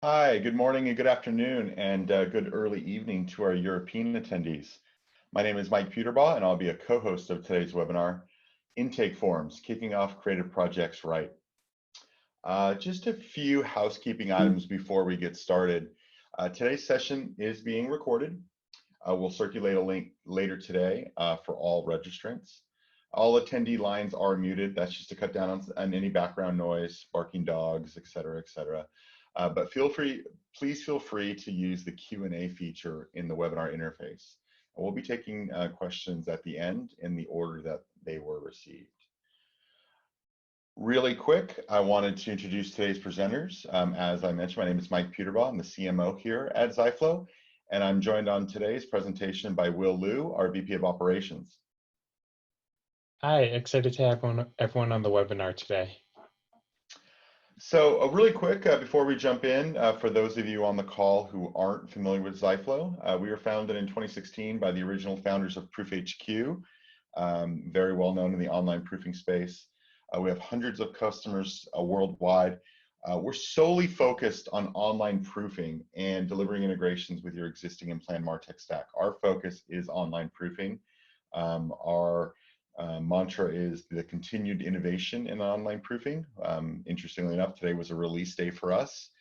Hi, good morning and good afternoon and good early evening to our European attendees. My name is Mike Peterbaugh and I'll be a co-host of today's webinar, Intake Forms, Kicking Off Creative Projects Right. Just a few housekeeping items before we get started. Today's session is being recorded. We'll circulate a link later today for all registrants. All attendee lines are muted. That's just to cut down on any background noise, barking dogs, et cetera, et cetera. But please feel free to use the Q&A feature in the webinar interface. And we'll be taking questions at the end in the order that they were received. Really quick, I wanted to introduce today's presenters. As I mentioned, my name is Mike Peterbaugh. I'm the CMO here at Ziflow, and I'm joined on today's presentation by Will Liu, our VP of Operations. Hi, excited to have everyone on the webinar today. So really quick, before we jump in, for those of you on the call who aren't familiar with Ziflow, we were founded in 2016 by the original founders of Proof HQ, very well known in the online proofing space. We have hundreds of customers worldwide. We're solely focused on online proofing and delivering integrations with your existing and planned MarTech stack. Our focus is online proofing. Our mantra is the continued innovation in online proofing. Interestingly enough, today was a release day for us.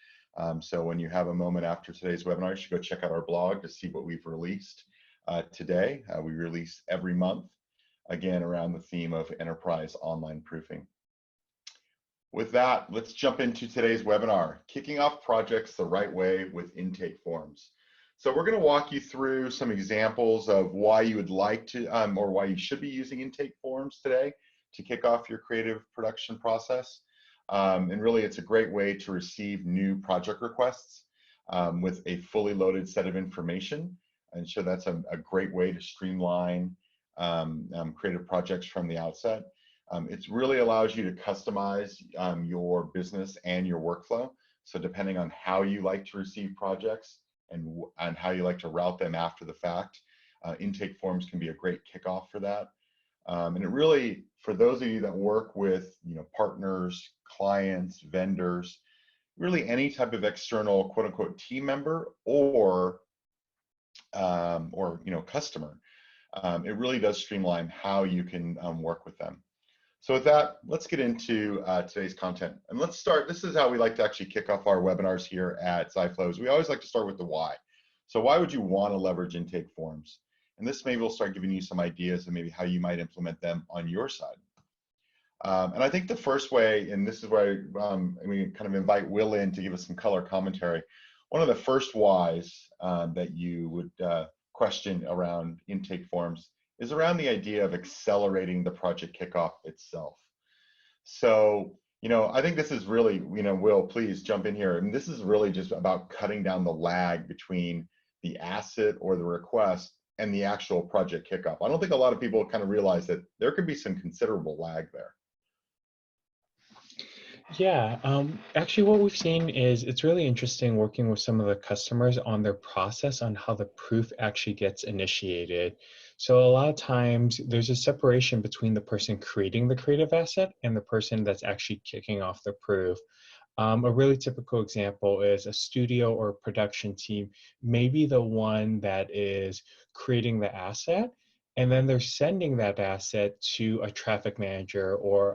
So when you have a moment after today's webinar, you should go check out our blog to see what we've released today. We release every month, again, around the theme of enterprise online proofing. With that, let's jump into today's webinar, Kicking Off Projects the Right Way with Intake Forms. So we're going to walk you through some examples of why you would like to, or why you should be using intake forms today to kick off your creative production process. And really, it's a great way to receive new project requests with a fully loaded set of information. And so that's a great way to streamline creative projects from the outset. It really allows you to customize your business and your workflow. So depending on how you like to receive projects, and how you like to route them after the fact. Intake forms can be a great kickoff for that. And it really, for those of you that work with partners, clients, vendors, really any type of external quote unquote team member or customer, it really does streamline how you can work with them. So with that, let's get into today's content. And let's start, this is how we like to actually kick off our webinars here at Ziflow. We always like to start with the why. So why would you want to leverage intake forms? And this maybe will start giving you some ideas of maybe how you might implement them on your side. And I think the first way, and this is where we kind of invite Will in to give us some color commentary. One of the first whys that you would question around intake forms is around the idea of accelerating the project kickoff itself. So, I think this is really, Will, please jump in here. And this is really just about cutting down the lag between the asset or the request and the actual project kickoff. I don't think a lot of people kind of realize that there could be some considerable lag there. Yeah, actually what we've seen is it's really interesting working with some of the customers on their process on how the proof actually gets initiated. So a lot of times there's a separation between the person creating the creative asset and the person that's actually kicking off the proof. A really typical example is a studio or production team may be the one that is creating the asset, and then they're sending that asset to a traffic manager or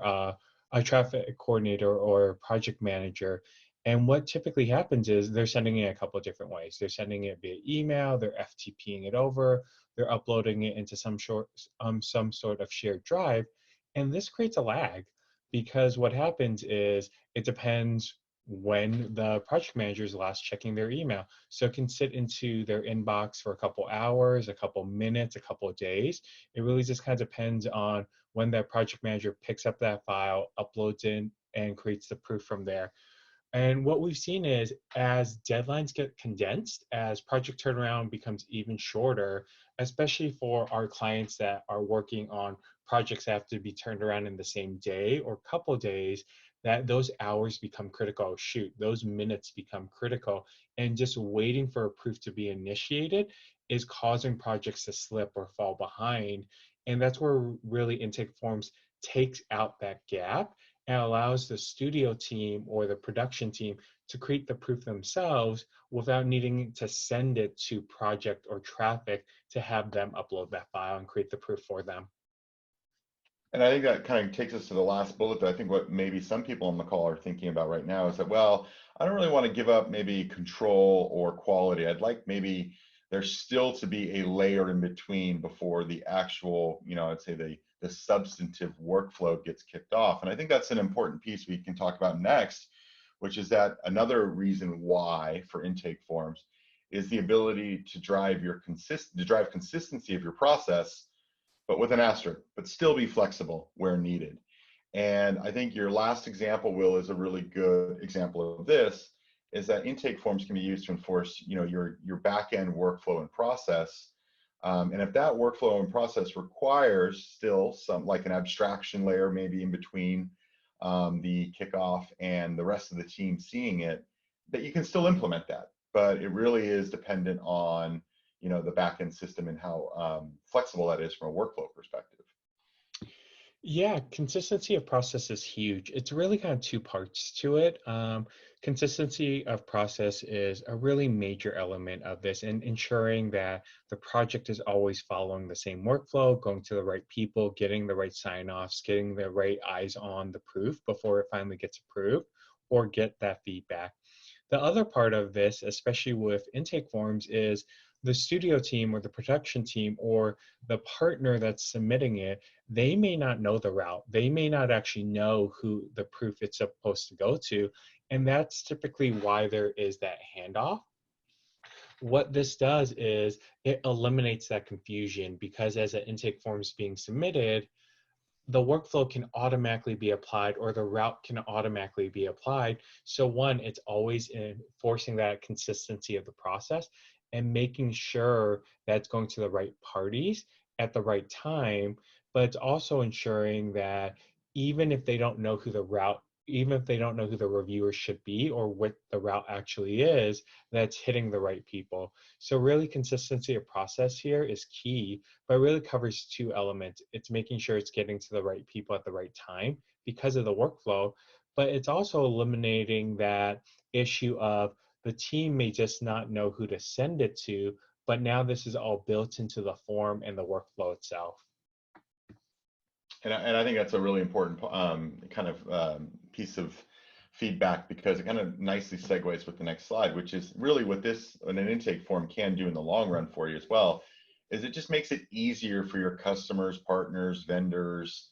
a traffic coordinator or project manager. And what typically happens is they're sending it a couple of different ways. They're sending it via email, they're FTPing it over, they're uploading it into some sort of shared drive. And this creates a lag because what happens is it depends when the project manager is last checking their email. So it can sit into their inbox for a couple hours, a couple minutes, a couple of days. It really just kind of depends on when that project manager picks up that file, uploads in, and creates the proof from there. And what we've seen is as deadlines get condensed, as project turnaround becomes even shorter, especially for our clients that are working on projects that have to be turned around in the same day or couple days, that those hours become critical. Shoot, those minutes become critical. And just waiting for a proof to be initiated is causing projects to slip or fall behind. And that's where really intake forms takes out that gap and allows the studio team or the production team to create the proof themselves without needing to send it to project or traffic to have them upload that file and create the proof for them. And I think that kind of takes us to the last bullet that I think what maybe some people on the call are thinking about right now is that, well, I don't really want to give up maybe control or quality. I'd like maybe there's still to be a layer in between before the actual, I'd say the substantive workflow gets kicked off. And I think that's an important piece we can talk about next, which is that another reason why for intake forms is the ability to drive consistency of your process, but with an asterisk, but still be flexible where needed. And I think your last example, Will, is a really good example of this, is that intake forms can be used to enforce, your back-end workflow and process. And if that workflow and process requires still some, like an abstraction layer, maybe in between the kickoff and the rest of the team seeing it, that you can still implement that. But it really is dependent on the backend system and how flexible that is from a workflow perspective. Yeah, consistency of process is huge. It's really kind of two parts to it. Consistency of process is a really major element of this, and ensuring that the project is always following the same workflow, going to the right people, getting the right sign-offs, getting the right eyes on the proof before it finally gets approved, or get that feedback. The other part of this, especially with intake forms, is the studio team or the production team or the partner that's submitting it, they may not know the route. They may not actually know who the proof it's supposed to go to. And that's typically why there is that handoff. What this does is it eliminates that confusion, because as an intake form is being submitted, the workflow can automatically be applied, or the route can automatically be applied. So one, it's always enforcing that consistency of the process and making sure that it's going to the right parties at the right time. But it's also ensuring that even if they don't know who the route, even if they don't know who the reviewer should be or what the route actually is, that's hitting the right people. So really consistency of process here is key, but it really covers two elements. It's making sure it's getting to the right people at the right time because of the workflow, but it's also eliminating that issue of the team may just not know who to send it to, but now this is all built into the form and the workflow itself. And I think that's a really important piece of feedback, because it kind of nicely segues with the next slide, which is really what an intake form can do in the long run for you as well, is it just makes it easier for your customers, partners, vendors,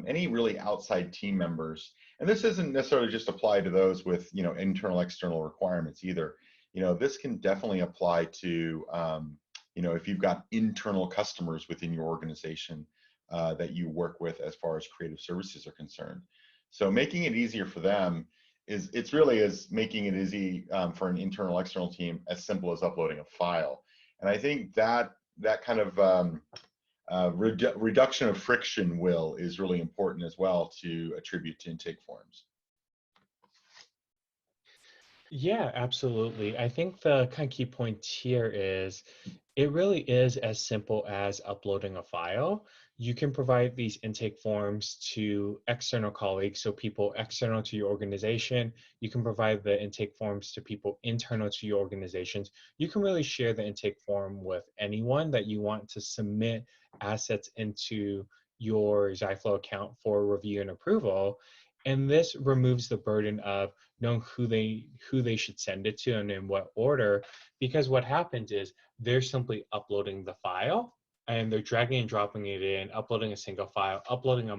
any really outside team members. And this doesn't necessarily just apply to those with internal, external requirements either. This can definitely apply to if you've got internal customers within your organization that you work with as far as creative services are concerned. So making it easier for them it's really making it easy for an internal, external team, as simple as uploading a file. And I think that kind of reduction of friction, Will, is really important as well to attribute to intake forms. Yeah, absolutely. I think the kind of key point here is it really is as simple as uploading a file. You can provide these intake forms to external colleagues, so people external to your organization. You can provide the intake forms to people internal to your organizations. You can really share the intake form with anyone that you want to submit assets into your Ziflow account for review and approval. And this removes the burden of knowing who they should send it to and in what order, because what happens is they're simply uploading the file and they're dragging and dropping it in, uploading a single file, uploading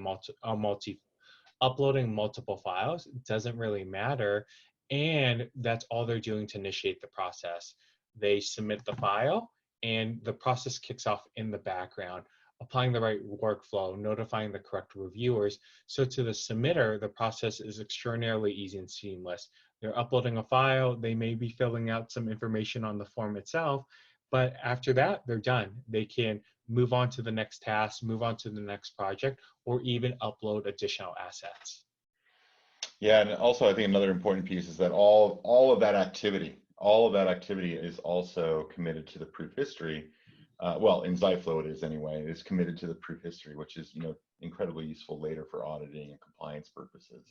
uploading multiple files. It doesn't really matter, and that's all they're doing to initiate the process. They submit the file and the process kicks off in the background, applying the right workflow, notifying the correct reviewers. So to the submitter, the process is extraordinarily easy and seamless. They're uploading a file, they may be filling out some information on the form itself, but after that, they're done. They can move on to the next task, move on to the next project, or even upload additional assets. Yeah, and also I think another important piece is that all of that activity is also committed to the proof history. Well, in Ziflow it is anyway. It is committed to the proof history, which is incredibly useful later for auditing and compliance purposes.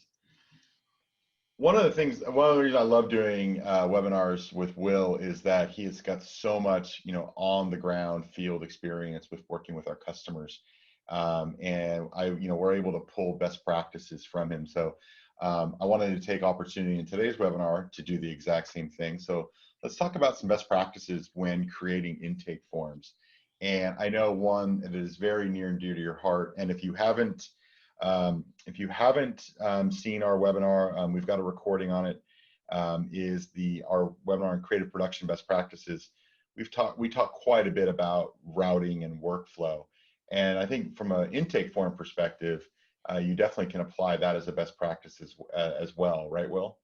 One of the things, one of the reasons I love doing webinars with Will is that he has got so much, on the ground field experience with working with our customers, and we're able to pull best practices from him. So I wanted to take opportunity in today's webinar to do the exact same thing. So let's talk about some best practices when creating intake forms. And I know one that is very near and dear to your heart. And if you haven't seen our webinar, we've got a recording on it. Is our webinar on creative production best practices. We talk quite a bit about routing and workflow, and I think from an intake form perspective, you definitely can apply that as a best practice as well, right, Will?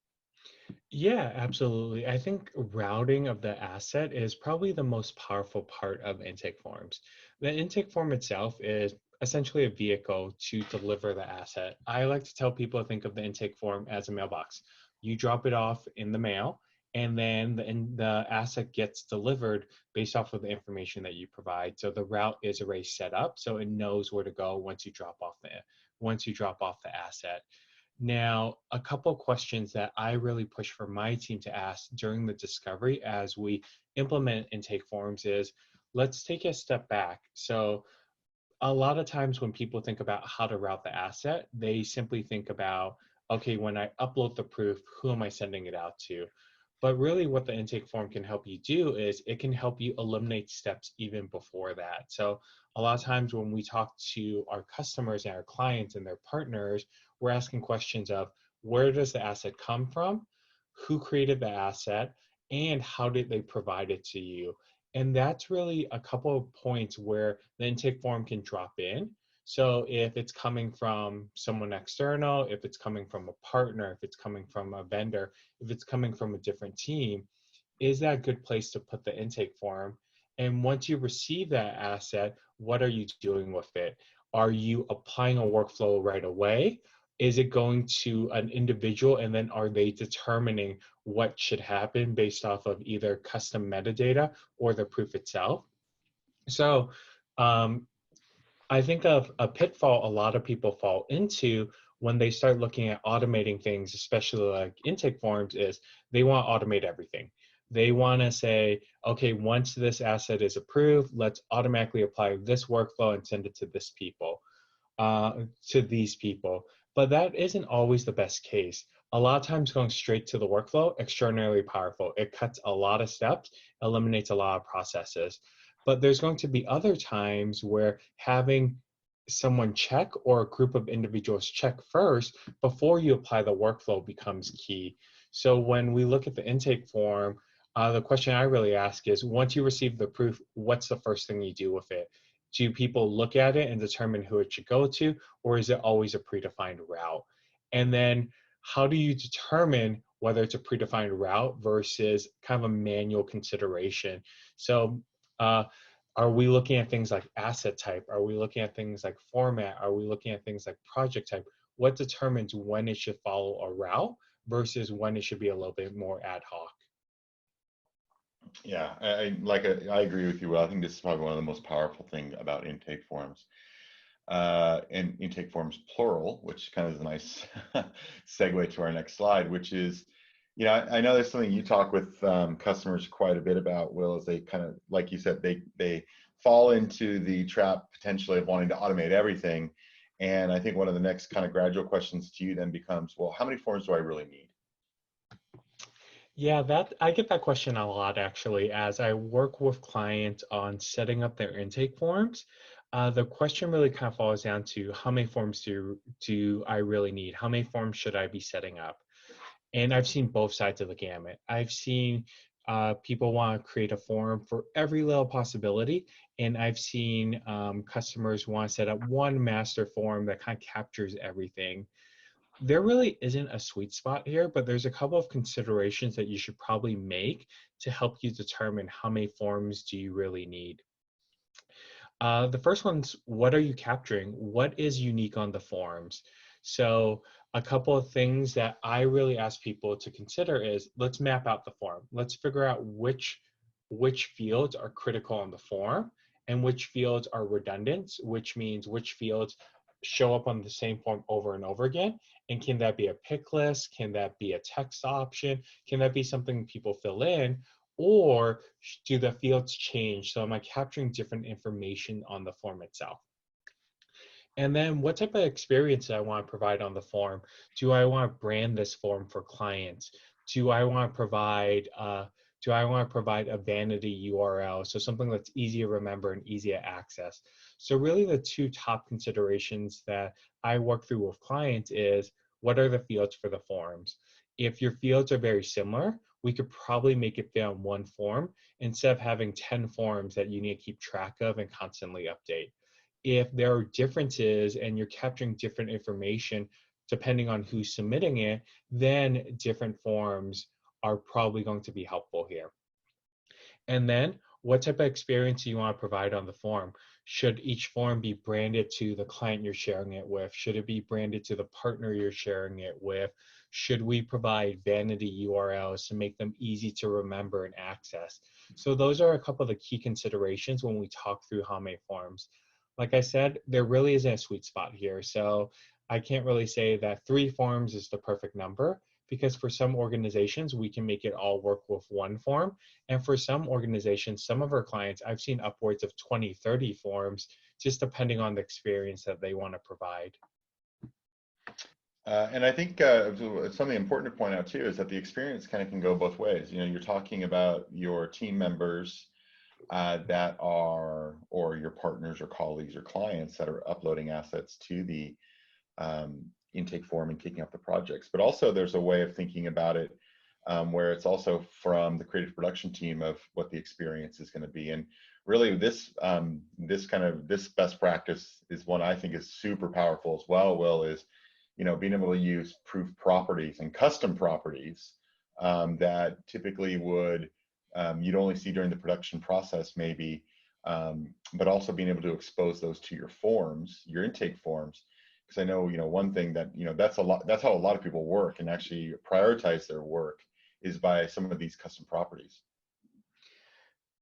Yeah, absolutely. I think routing of the asset is probably the most powerful part of intake forms. The intake form itself is essentially a vehicle to deliver the asset. I like to tell people to think of the intake form as a mailbox. You drop it off in the mail, and then the asset gets delivered based off of the information that you provide. So the route is already set up, so it knows where to go once you drop off the asset. Now, a couple questions that I really push for my team to ask during the discovery as we implement intake forms is, let's take a step back. So a lot of times when people think about how to route the asset, they simply think about, okay, when I upload the proof, who am I sending it out to? But really what the intake form can help you do is it can help you eliminate steps even before that. So a lot of times when we talk to our customers and our clients and their partners, we're asking questions of, where does the asset come from? Who created the asset? And how did they provide it to you? And that's really a couple of points where the intake form can drop in. So if it's coming from someone external, if it's coming from a partner, if it's coming from a vendor, if it's coming from a different team, is that a good place to put the intake form? And once you receive that asset, what are you doing with it? Are you applying a workflow right away? Is it going to an individual, and then are they determining what should happen based off of either custom metadata or the proof itself? So um, I think of a pitfall a lot of people fall into when they start looking at automating things, especially like intake forms, is they want to automate everything. They want to say, okay, once this asset is approved, let's automatically apply this workflow and send it to these people. But that isn't always the best case. A lot of times going straight to the workflow, extraordinarily powerful. It cuts a lot of steps, eliminates a lot of processes. But there's going to be other times where having someone check or a group of individuals check first before you apply the workflow becomes key. So when we look at the intake form, the question I really ask is, once you receive the proof, what's the first thing you do with it? Do people look at it and determine who it should go to, or is it always a predefined route? And then how do you determine whether it's a predefined route versus kind of a manual consideration? So are we looking at things like asset type? Are we looking at things like format? Are we looking at things like project type? What determines when it should follow a route versus when it should be a little bit more ad hoc? Yeah, I agree with you, Will. I think this is probably one of the most powerful things about intake forms. And intake forms plural, which kind of is a nice segue to our next slide, which is, I know there's something you talk with customers quite a bit about, Will, is they kind of, like you said, they fall into the trap potentially of wanting to automate everything. And I think one of the next kind of gradual questions to you then becomes, well, how many forms do I really need? Yeah, that I get that question a lot actually, as I work with clients on setting up their intake forms. The question really kind of falls down to, how many forms do I really need? How many forms should I be setting up? And I've seen both sides of the gamut. I've seen people want to create a form for every little possibility, and I've seen customers want to set up one master form that kind of captures everything. There really isn't a sweet spot here, but there's a couple of considerations that you should probably make to help you determine how many forms do you really need. The first one's, what are you capturing? What is unique on the forms? So a couple of things that I really ask people to consider is, let's map out the form. Let's figure out which fields are critical on the form and which fields are redundant, which means which fields show up on the same form over and over again, And can that be a pick list? Can that be a text option? Can that be something people fill in? Or do the fields change? So am I capturing different information on the form itself? And then what type of experience do I want to provide on the form? Do I want to brand this form for clients? Do I want to provide a vanity URL? So something that's easy to remember and easy to access. So really the two top considerations that I work through with clients is what are the fields for the forms? If your fields are very similar, we could probably make it fit on one form instead of having 10 forms that you need to keep track of and constantly update. If there are differences and you're capturing different information depending on who's submitting it, then different forms are probably going to be helpful here. And then what type of experience do you want to provide on the form? Should each form be branded to the client you're sharing it with? Should it be branded to the partner you're sharing it with? Should we provide vanity URLs to make them easy to remember and access? So those are a couple of the key considerations when we talk through how many forms. Like I said, there really isn't a sweet spot here. So I can't really say that 3 forms is the perfect number because for some organizations, we can make it all work with one form. And for some organizations, some of our clients, I've seen upwards of 20, 30 forms, just depending on the experience that they want to provide. And I think something important to point out too is that the experience kind of can go both ways. You know, you're talking about your team members that are, or your partners or colleagues or clients that are uploading assets to the intake form and kicking off the projects. But also there's a way of thinking about it where it's also from the creative production team of what the experience is going to be. And really this best practice is one I think is super powerful as well, Will, is, you know, being able to use proof properties and custom properties that typically would you'd only see during the production process maybe, but also being able to expose those to your forms, your intake forms. Because I know, you know, one thing that, you know, that's how a lot of people work and actually prioritize their work is by some of these custom properties.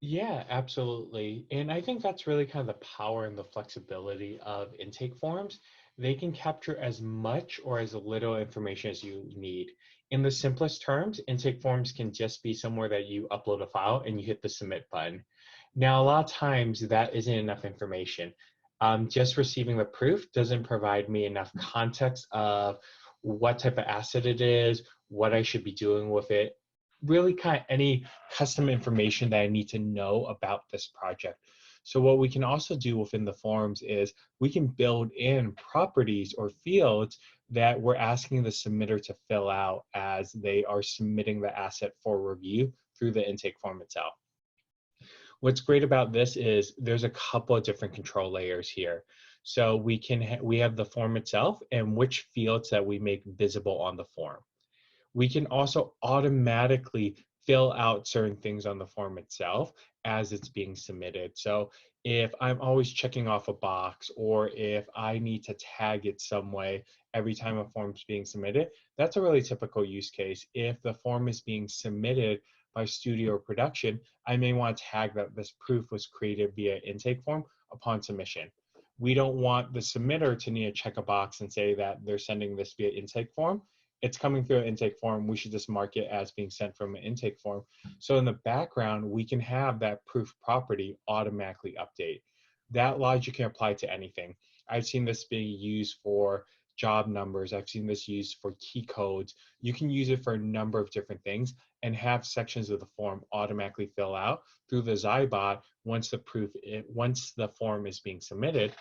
Yeah, absolutely. And I think that's really kind of the power and the flexibility of intake forms. They can capture as much or as little information as you need. In the simplest terms, intake forms can just be somewhere that you upload a file and you hit the submit button. Now, a lot of times that isn't enough information. Just receiving the proof doesn't provide me enough context of what type of asset it is, what I should be doing with it, really kind of any custom information that I need to know about this project. So what we can also do within the forms is we can build in properties or fields that we're asking the submitter to fill out as they are submitting the asset for review through the intake form itself. What's great about this is there's a couple of different control layers here. So we have the form itself and which fields that we make visible on the form. We can also automatically fill out certain things on the form itself as it's being submitted. So if I'm always checking off a box or if I need to tag it some way every time a form is being submitted, that's a really typical use case. If the form is being submitted by studio or production, I may want to tag that this proof was created via intake form upon submission. We don't want the submitter to need to check a box and say that they're sending this via intake form. It's coming through an intake form. We should just mark it as being sent from an intake form. So in the background, we can have that proof property automatically update. That logic can apply to anything. I've seen this being used for job numbers. I've seen this used for key codes. You can use it for a number of different things and have sections of the form automatically fill out through the Zybot once the form is being submitted.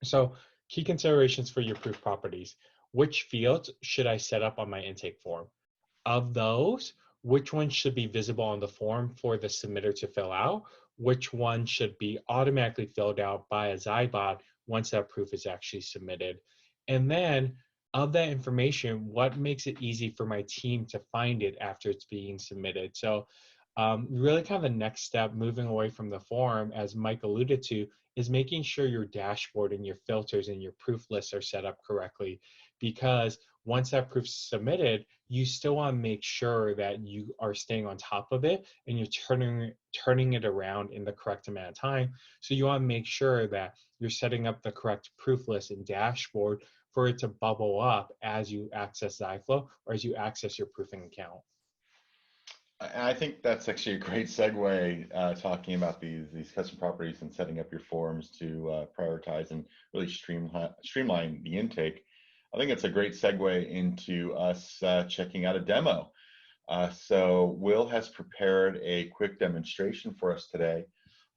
So key considerations for your proof properties. Which fields should I set up on my intake form? Of those, which ones should be visible on the form for the submitter to fill out? Which one should be automatically filled out by a Zybot once that proof is actually submitted? And then of that information, what makes it easy for my team to find it after it's being submitted? So really kind of the next step moving away from the form, as Mike alluded to, is making sure your dashboard and your filters and your proof lists are set up correctly. Because once that proof's submitted, you still want to make sure that you are staying on top of it and you're turning it around in the correct amount of time. So you want to make sure that you're setting up the correct proof list and dashboard for it to bubble up as you access Ziflow or as you access your proofing account. I think that's actually a great segue, talking about these custom properties and setting up your forms to prioritize and really streamline the intake. I think it's a great segue into us checking out a demo. So Will has prepared a quick demonstration for us today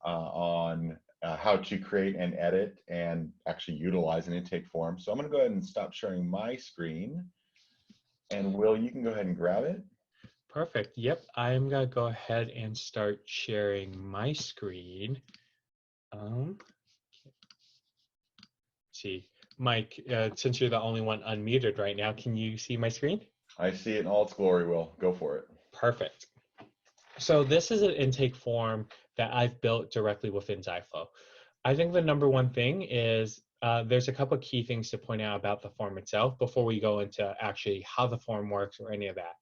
on how to create and edit and actually utilize an intake form. So I'm going to go ahead and stop sharing my screen. And Will, you can go ahead and grab it. Perfect. Yep, I'm gonna go ahead and start sharing my screen. See, Mike, since you're the only one unmuted right now, can you see my screen? I see it in all its glory, Will. Go for it. Perfect. So this is an intake form that I've built directly within Ziflow. I think the number one thing is there's a couple of key things to point out about the form itself before we go into actually how the form works or any of that.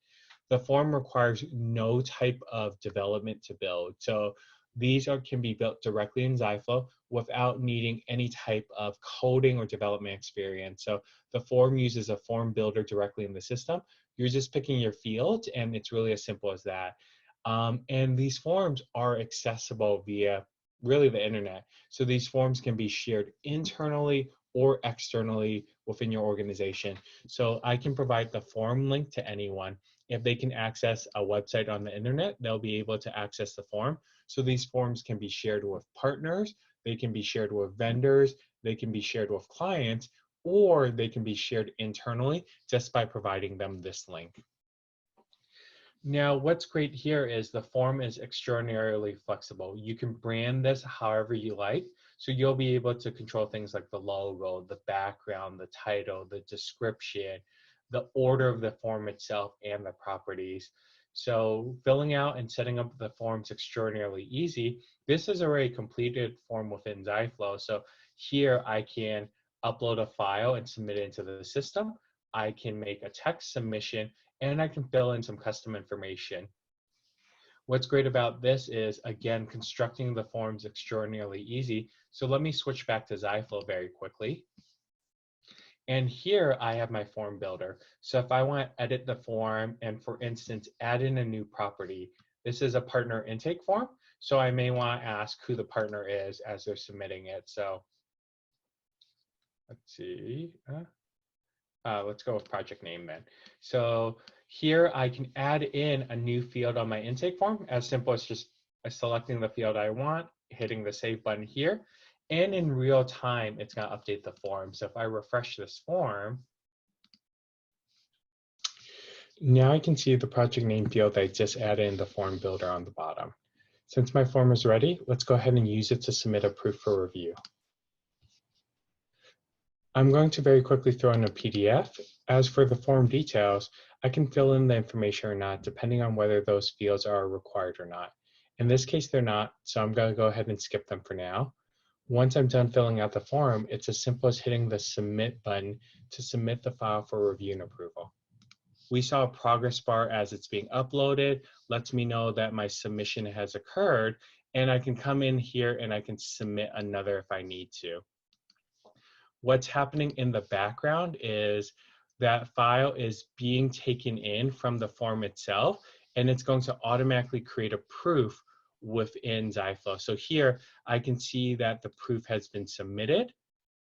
The form requires no type of development to build. So these can be built directly in Ziflow without needing any type of coding or development experience. So the form uses a form builder directly in the system. You're just picking your field, and it's really as simple as that. And these forms are accessible via really the internet. So these forms can be shared internally or externally within your organization. So I can provide the form link to anyone. If they can access a website on the internet, they'll be able to access the form. So these forms can be shared with partners, they can be shared with vendors, they can be shared with clients, or they can be shared internally just by providing them this link. Now, what's great here is the form is extraordinarily flexible. You can brand this however you like. So you'll be able to control things like the logo, the background, the title, the description, the order of the form itself, and the properties. So filling out and setting up the form is extraordinarily easy. This is already a completed form within Ziflow. So here I can upload a file and submit it into the system. I can make a text submission, and I can fill in some custom information. What's great about this is, again, constructing the forms extraordinarily easy. So let me switch back to Ziflow very quickly. And here I have my form builder. So if I want to edit the form and, for instance, add in a new property, this is a partner intake form. So I may want to ask who the partner is as they're submitting it. So let's see. Let's go with project name then. So here I can add in a new field on my intake form, as simple as just selecting the field I want, hitting the save button here, and in real time, it's gonna update the form. So if I refresh this form, now I can see the project name field that I just added in the form builder on the bottom. Since my form is ready, let's go ahead and use it to submit a proof for review. I'm going to very quickly throw in a PDF. As for the form details, I can fill in the information or not, depending on whether those fields are required or not. In this case, they're not, so I'm going to go ahead and skip them for now. Once I'm done filling out the form, it's as simple as hitting the submit button to submit the file for review and approval. We saw a progress bar as it's being uploaded, lets me know that my submission has occurred, and I can come in here and I can submit another if I need to. What's happening in the background is that file is being taken in from the form itself, and it's going to automatically create a proof within Ziflow. So here I can see that the proof has been submitted.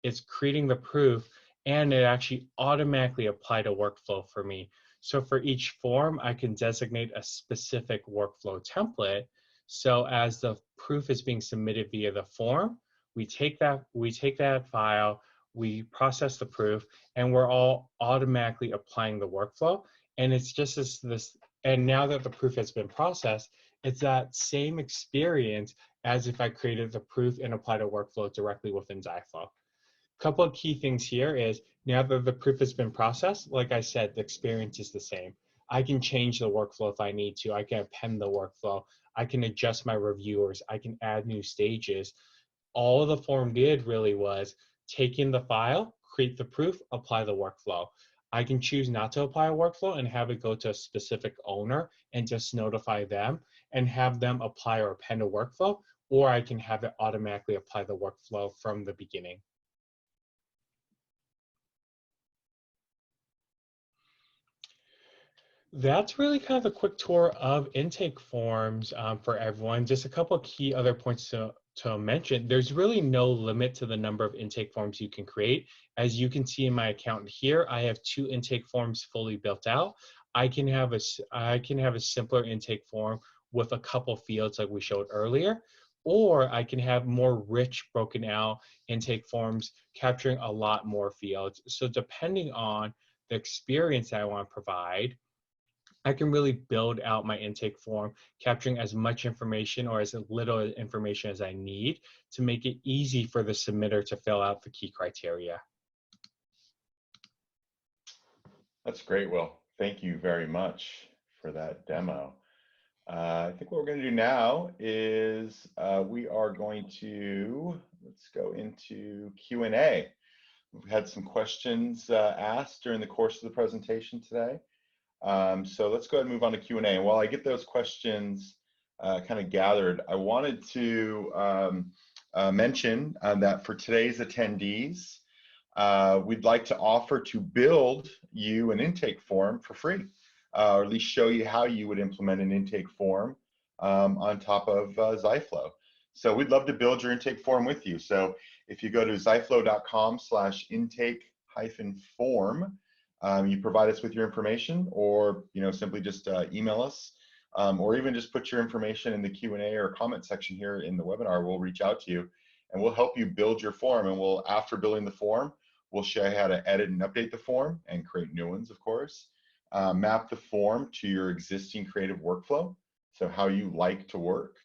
It's creating the proof, and it actually automatically applied a workflow for me. So for each form, I can designate a specific workflow template. So as the proof is being submitted via the form, we take that file, we process the proof, and we're all automatically applying the workflow. And it's just this, and now that the proof has been processed, it's that same experience as if I created the proof and applied a workflow directly within Ziflow. Couple of key things here is, now that the proof has been processed, like I said, the experience is the same. I can change the workflow if I need to. I can append the workflow. I can adjust my reviewers. I can add new stages. All the form did really was take in the file, create the proof, apply the workflow. I can choose not to apply a workflow and have it go to a specific owner and just notify them and have them apply or append a workflow, or I can have it automatically apply the workflow from the beginning. That's really kind of a quick tour of intake forms for everyone. Just a couple of key other points to mention. There's really no limit to the number of intake forms you can create. As you can see in my account here, I have 2 intake forms fully built out. I can have a simpler intake form with a couple fields like we showed earlier, or I can have more rich broken out intake forms capturing a lot more fields. So depending on the experience that I want to provide, I can really build out my intake form, capturing as much information or as little information as I need to make it easy for the submitter to fill out the key criteria. That's great, Will. Thank you very much for that demo. I think what we're going to do now is we are going to, let's go into Q&A. We've had some questions asked during the course of the presentation today. So let's go ahead and move on to Q&A. And while I get those questions kind of gathered, I wanted to mention that for today's attendees, we'd like to offer to build you an intake form for free, or at least show you how you would implement an intake form on top of Ziflow. So we'd love to build your intake form with you. So if you go to ziflow.com/intake-form, you provide us with your information, or simply just email us, or even just put your information in the Q&A or comment section here in the webinar. We'll reach out to you and we'll help you build your form. And we'll, after building the form, we'll show you how to edit and update the form and create new ones, of course. Map the form to your existing creative workflow, so how you like to work,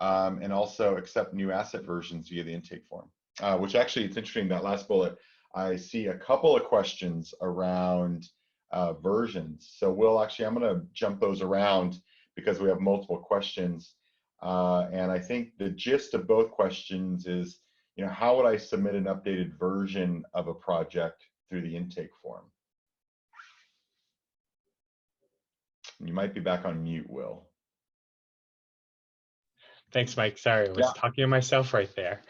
and also accept new asset versions via the intake form. Which actually, it's interesting, that last bullet, I see a couple of questions around versions. So Will, actually, I'm going to jump those around because we have multiple questions. And I think the gist of both questions is, how would I submit an updated version of a project through the intake form? You might be back on mute, Will. Thanks, Mike. Sorry, I was talking to myself right there.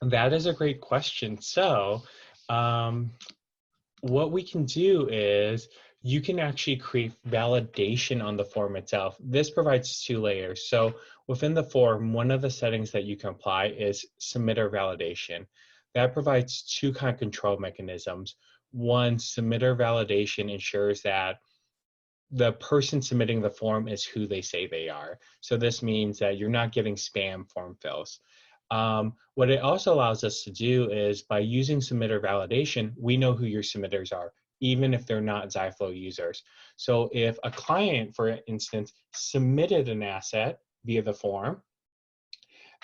That is a great question. So what we can do is you can actually create validation on the form itself. This provides 2 layers. So within the form, one of the settings that you can apply is submitter validation. That provides 2 kind of control mechanisms. One, submitter validation ensures that the person submitting the form is who they say they are. So this means that you're not getting spam form fills. What it also allows us to do is, by using submitter validation, we know who your submitters are, even if they're not Ziflow users. So if a client, for instance, submitted an asset via the form,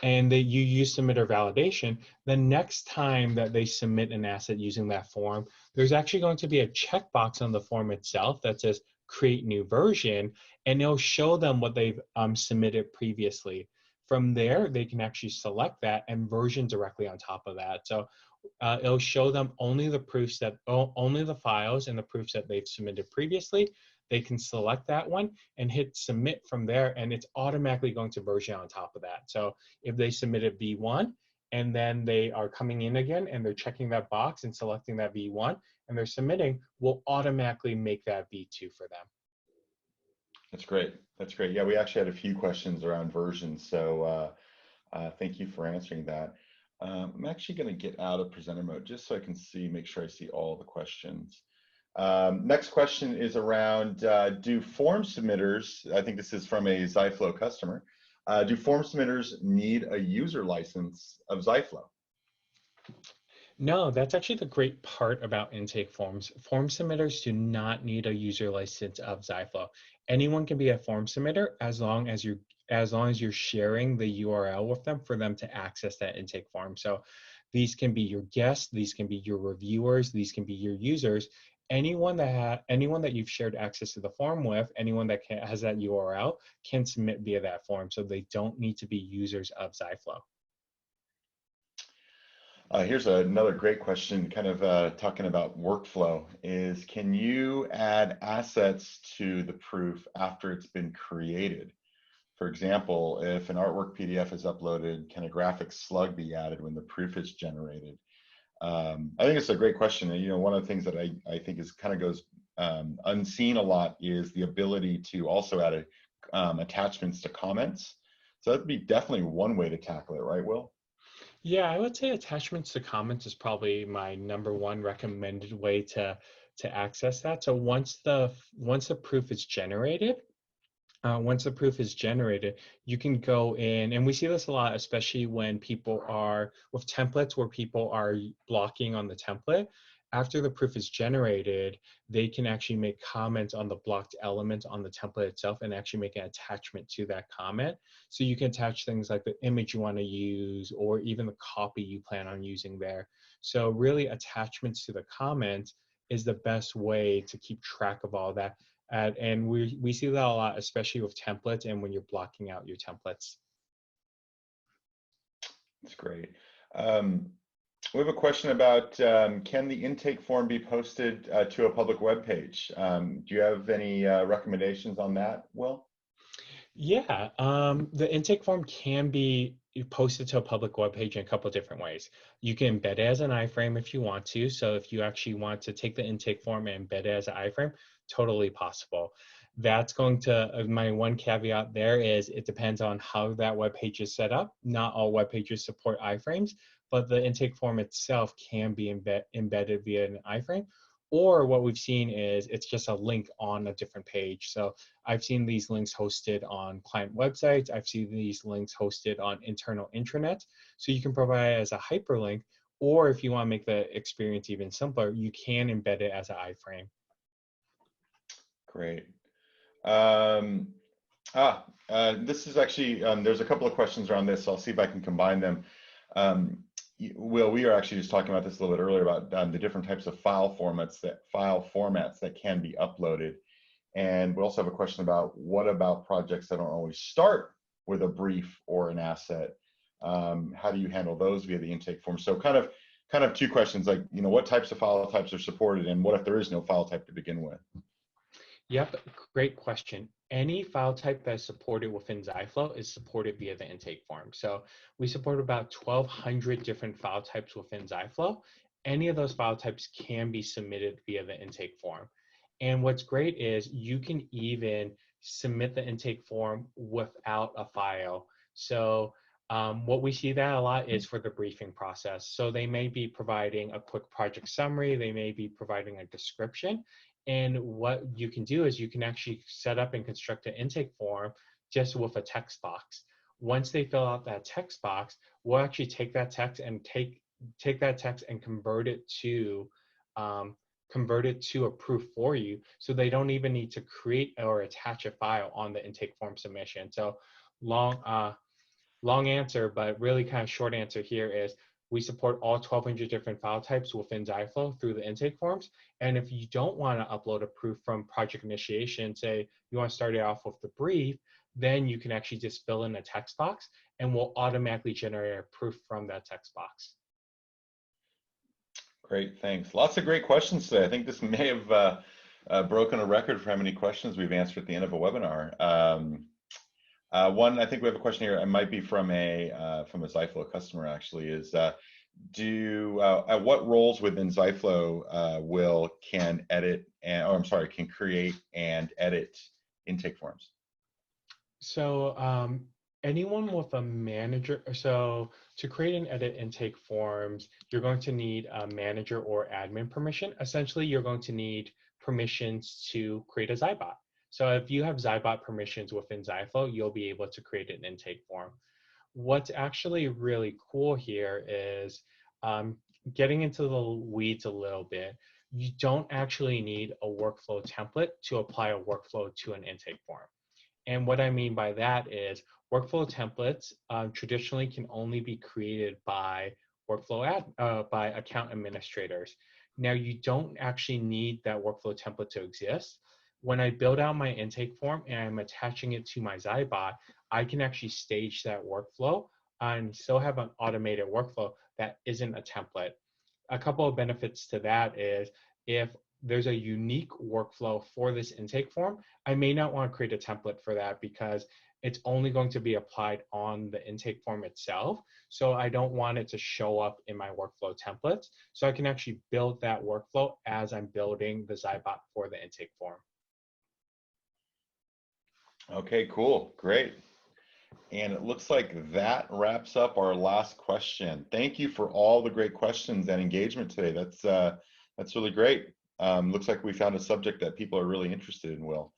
and that you use submitter validation, the next time that they submit an asset using that form, there's actually going to be a checkbox on the form itself that says create new version, and it'll show them what they've submitted previously. From there, they can actually select that and version directly on top of that. So it'll show them only the proofs that, only the files and the proofs that they've submitted previously. They can select that one and hit submit from there, and it's automatically going to version on top of that. So if they submitted V1 and then they are coming in again and they're checking that box and selecting that V1 and they're submitting, we'll automatically make that V2 for them. That's great. That's great. Yeah, we actually had a few questions around versions, so thank you for answering that. I'm actually going to get out of presenter mode just so I can see, make sure I see all the questions. Next question is around, do form submitters, I think this is from a Ziflow customer, do form submitters need a user license of Ziflow? No, that's actually the great part about intake forms. Form submitters do not need a user license of Ziflow. Anyone can be a form submitter as long as you're sharing the URL with them for them to access that intake form. So these can be your guests, these can be your reviewers, these can be your users. Anyone that you've shared access to the form with, anyone that has that URL can submit via that form. So they don't need to be users of Ziflow. Here's another great question, kind of talking about workflow, is can you add assets to the proof after it's been created? For example, if an artwork PDF is uploaded, can a graphic slug be added when the proof is generated? I think it's a great question. And, one of the things that I think is kind of goes unseen a lot is the ability to also add attachments to comments. So that'd be definitely one way to tackle it, right, Will? Yeah, I would say attachments to comments is probably my number one recommended way to access that. So once the proof is generated, you can go in, and we see this a lot, especially when people are with templates where people are blocking on the template. After the proof is generated, they can actually make comments on the blocked element on the template itself and actually make an attachment to that comment. So you can attach things like the image you want to use or even the copy you plan on using there. So really attachments to the comment is the best way to keep track of all that. And we see that a lot, especially with templates and when you're blocking out your templates. That's great. Um, we have a question about can the intake form be posted to a public web page? Do you have any recommendations on that, Will? Yeah, the intake form can be posted to a public web page in a couple of different ways. You can embed it as an iframe if you want to. So if you actually want to take the intake form and embed it as an iframe, totally possible. That's going to, my one caveat there is it depends on how that web page is set up. Not all web pages support iframes, but the intake form itself can be embedded via an iframe. Or what we've seen is it's just a link on a different page. So I've seen these links hosted on client websites. I've seen these links hosted on internal intranets. So you can provide it as a hyperlink, or if you want to make the experience even simpler, you can embed it as an iframe. Great. This is actually, there's a couple of questions around this, so I'll see if I can combine them. Will, we are actually just talking about this a little bit earlier about the different types of file formats that can be uploaded. And we also have a question about what about projects that don't always start with a brief or an asset? How do you handle those via the intake form? So kind of two questions, like, what types of file types are supported and what if there is no file type to begin with? Yep, great question. Any file type that's supported within Ziflow is supported via the intake form. So we support about 1,200 different file types within Ziflow. Any of those file types can be submitted via the intake form. And what's great is you can even submit the intake form without a file. So what we see that a lot is for the briefing process. So they may be providing a quick project summary, they may be providing a description, and what you can do is you can actually set up and construct an intake form just with a text box. Once they fill out that text box, we'll actually take that text and take that text and convert it to a proof for you, so they don't even need to create or attach a file on the intake form submission. So long answer, but really kind of short answer here is we support all 1,200 different file types within Ziflow through the intake forms. And if you don't want to upload a proof from project initiation, say you want to start it off with the brief, then you can actually just fill in a text box and we'll automatically generate a proof from that text box. Great, thanks. Lots of great questions today. I think this may have broken a record for how many questions we've answered at the end of a webinar. One, I think we have a question here. It might be from a Ziflow customer. Actually, is at what roles within Ziflow Will can edit and can create and edit intake forms? So anyone with a manager, so to create and edit intake forms, you're going to need a manager or admin permission. Essentially, you're going to need permissions to create a Zybot. So if you have Zybot permissions within Ziflow, you'll be able to create an intake form. What's actually really cool here is getting into the weeds a little bit. You don't actually need a workflow template to apply a workflow to an intake form. And what I mean by that is workflow templates traditionally can only be created by by account administrators. Now you don't actually need that workflow template to exist. When I build out my intake form and I'm attaching it to my Zybot, I can actually stage that workflow and still have an automated workflow that isn't a template. A couple of benefits to that is if there's a unique workflow for this intake form, I may not want to create a template for that because it's only going to be applied on the intake form itself. So I don't want it to show up in my workflow templates. So I can actually build that workflow as I'm building the Zybot for the intake form. Okay, cool, great. And it looks like that wraps up our last question. Thank you for all the great questions and engagement today. That's really great. Looks like we found a subject that people are really interested in, Will.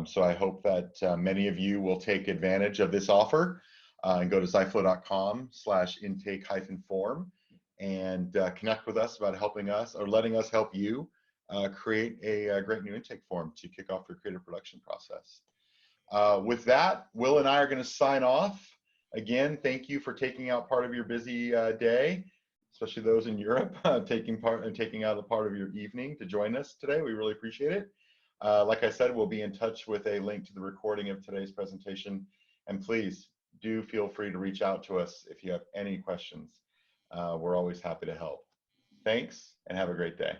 So I hope that many of you will take advantage of this offer and go to ziflow.com/intake-form and connect with us about helping us or letting us help you create a great new intake form to kick off your creative production process. With that, Will and I are going to sign off. Again, thank you for taking out part of your busy day, especially those in Europe, taking out a part of your evening to join us today. We really appreciate it. Like I said, we'll be in touch with a link to the recording of today's presentation. And please do feel free to reach out to us if you have any questions. We're always happy to help. Thanks, and have a great day.